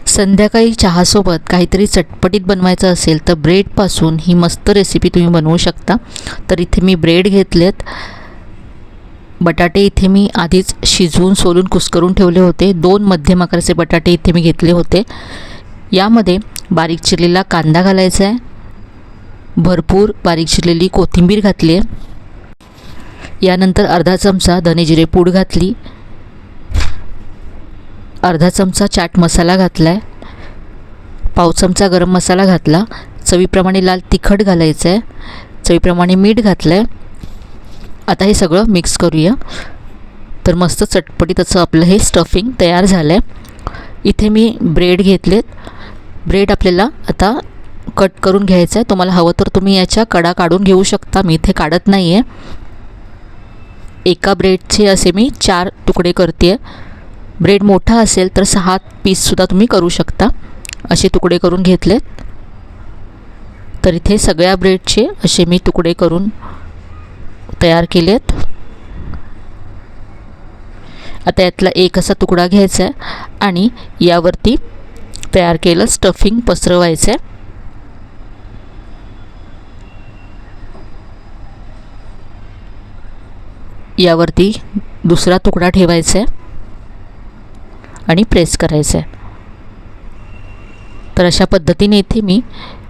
संध्याकाळी चहासोबत काहीतरी चटपटीत बनवायचं असेल तर ब्रेडपासून ही मस्त रेसिपी तुम्ही बनवू शकता। तर इथे मी ब्रेड घेतलेत। बटाटे इथे मी आधीच शिजवून सोलून कुस्करून ठेवले होते। 2 मध्यम आकाराचे बटाटे इथे मी घेतले होते। यामध्ये बारीक चिरलेला कांदा घालायचा आहे, भरपूर बारीक चिरलेली कोथिंबीर घातली आहे। यानंतर अर्धा चमचा धने जिरे पूड घातली, अर्धा चमचा चाट मसाला घातला आहे, पाव चमचा गरम मसाला घातला, चवीप्रमाणे लाल तिखट घालायचं आहे, चवीप्रमाणे मीठ घातलं आहे। आता हे सगळं मिक्स करूया। तर मस्त चटपटीत असं आपलं हे स्टफिंग तयार झालं आहे। इथे मी ब्रेड घेतलेत। ब्रेड आपल्याला आता कट करून घ्यायचं आहे। तुम्हाला हवं तर तुम्ही याच्या कडा काढून घेऊ शकता, मी इथे काढत नाही आहे। एका ब्रेडचे असे मी 4 तुकडे करते आहे। ब्रेड मोठा असेल तर 6 पीससुद्धा तुम्ही करू शकता। असे तुकडे करून घेतलेत। तर इथे सगळ्या ब्रेडचे असे मी तुकडे करून तयार केलेत। आता यातला एक असा तुकडा घ्यायचा आहे आणि यावरती तयार केलं स्टफिंग पसरवायचं आहे। यावरती दुसरा तुकडा ठेवायचा आहे आणि प्रेस करायचं आहे। तर अशा पद्धतीने इथे मी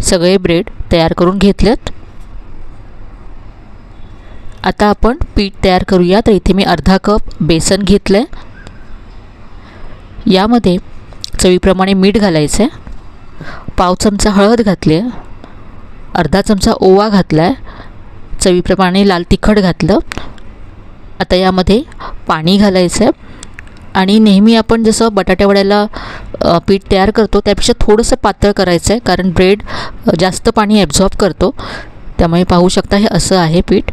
सगळे ब्रेड तयार करून घेतलेत। आता आपण पीठ तयार करूया। तर इथे मी अर्धा कप बेसन घेतलं आहे। यामध्ये चवीप्रमाणे मीठ घालायचं आहे, पाव चमचा हळद घातली आहे, अर्धा चमचा ओवा घातला आहे, चवीप्रमाणे लाल तिखट घातलं। आता यामध्ये पाणी घालायचं आहे आणि नेहमी आपण जसं बटाट्या वड्याला पीठ तयार करतो त्यापेक्षा थोडंसं पातळ करायचं आहे, कारण ब्रेड जास्त पाणी ॲब्झॉर्ब करतो। त्यामुळे पाहू शकता हे असं आहे पीठ।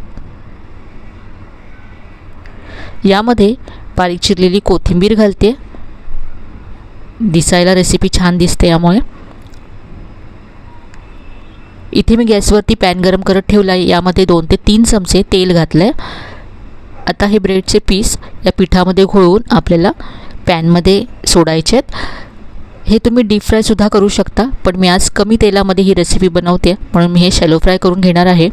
यामध्ये बारीक चिरलेली कोथिंबीर घालते, दिसायला रेसिपी छान दिसते यामुळे। इथे मी गॅसवरती पॅन गरम करत ठेवला आहे। यामध्ये 2 ते 3 चमचे तेल घातलं आहे। आता हे ब्रेडचे पीस या पिठामध्ये घोळवून आपल्याला पॅनमध्ये सोडायचे आहेत। हे तुम्ही डीप फ्रायसुद्धा करू शकता, पण मी आज कमी तेलामध्ये ही रेसिपी बनवते म्हणून मी हे शॅलो फ्राय करून घेणार आहे।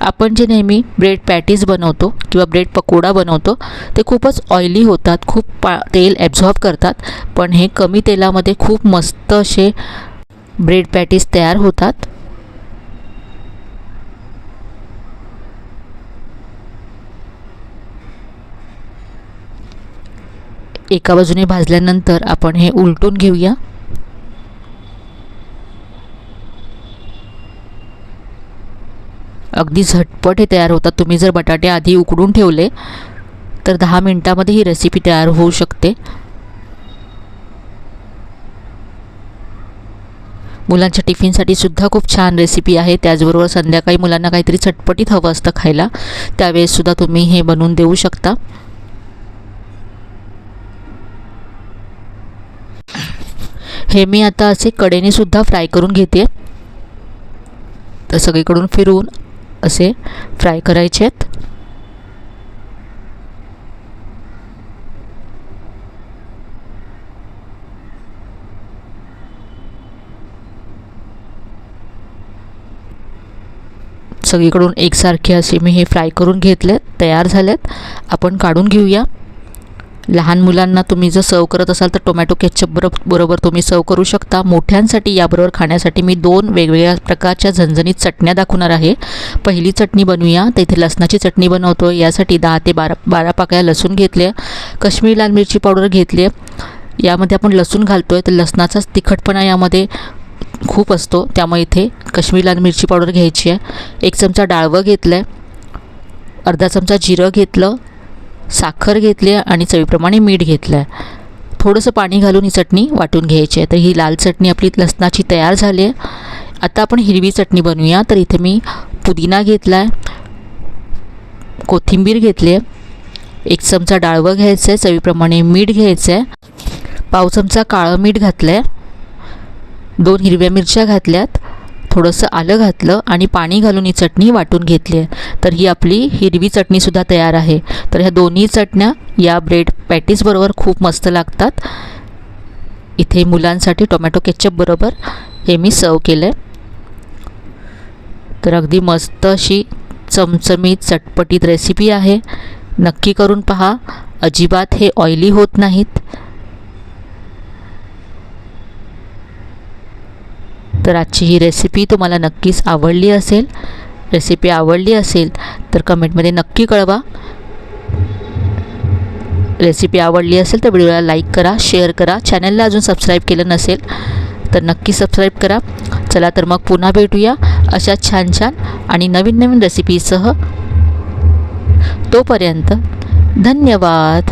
आपण जे नेहमी ब्रेड पॅटीज बनवतो किंवा ब्रेड पकोडा बनवतो ते खूपच ऑइली होतात, खूप तेल ॲब्झॉर्ब करतात, पण हे कमी तेलामध्ये खूप मस्त असे ब्रेड पॅटीज तयार होतात। एका बाजूने भाजल्यानंतर आपण हे उलटून घेऊया। अगदी झटपट हे तयार होतात। तुम्ही जर बटाटे आधी उकडून ठेवले तर 10 मिनिटांमध्ये ही रेसिपी तयार होऊ शकते। मुलांच्या टिफिनसाठी सुद्धा खूप छान रेसिपी आहे। त्याचबरोबर संध्याकाळी मुलांना काहीतरी चटपटीत हवं असतं खायला, त्यावेळेससुद्धा तुम्ही हे बनवून देऊ शकता। हे मी आता असे कडेने सुद्धा फ्राय करून घेते। तर सगळीकडून फिरवून असे फ्राय करायचे आहेत। सगळीकडून एकसारखे असे मी हे फ्राय करून घेतलेत, तयार झालेत। आपण काढून घेऊया। लहान मुलांना तुम्ही जर सर्व करत असाल तर टोमॅटो केचप बरोबर तुम्ही सर्व करू शकता। मोठ्यांसाठी याबरोबर खाण्यासाठी मी 2 वेगवेगळ्या प्रकारच्या झणझणीत चटण्या दाखवणार आहे। पहिली चटणी बनवूया। तर इथे लसणाची चटणी बनवतो। यासाठी 10 ते 12 पाकळ्या लसूण घेतले, काश्मीरी लाल मिरची पावडर घेतली। यामध्ये आपण लसूण घालतोय तर लसणाचाच तिखटपणा यामध्ये खूप असतो, त्यामुळे इथे काश्मीरी लाल मिरची पावडर घ्यायची आहे। 1 चमचा डाळवं घेतलं आहे, अर्धा चमचा जिरं घेतलं, साखर घेतली आणि चवीप्रमाणे मीठ घेतलं आहे। थोडंसं पाणी घालून ही चटणी वाटून घ्यायची आहे। तर ही लाल चटणी आपली लसणाची तयार झाली आहे। आता आपण हिरवी चटणी बनवूया। तर इथे मी पुदिना घेतला आहे, कोथिंबीर घेतली आहे, 1 चमचा डाळवं घ्यायचं आहे, चवीप्रमाणे मीठ घ्यायचं आहे, पाव चमचा काळं मीठ घातलं आहे, 2 हिरव्या मिरच्या घातल्यात, थोडंसं आलं घातलं आणि पाणी घालून ही चटणी वाटून घेतली आहे। तर ही आपली हिरवी चटणीसुद्धा तयार आहे। तर ह्या दोन्ही चटण्या या ब्रेड पॅटीजबरोबर खूप मस्त लागतात। इथे मुलांसाठी टोमॅटो केचप बरोबर हे मी सर्व केलं आहे. तर अगदी मस्त अशी चमचमीत चटपटीत रेसिपी आहे. नक्की करून पहा. अजिबात हे ऑइली होत नाहीत. तर आजची ही रेसिपी तुम्हाला नक्कीच आवडली असेल. रेसिपी आवडली असेल तर कमेंटमध्ये नक्की कळवा. रेसिपी आवडली असेल तर व्हिडिओला लाईक करा, शेअर करा. चॅनलला अजून सबस्क्राईब केलं नसेल तर नक्की सबस्क्राईब करा. चला तर मग पुन्हा भेटूया अशा छान छान आणि नवीन नवीन रेसिपीसह. तोपर्यंत धन्यवाद.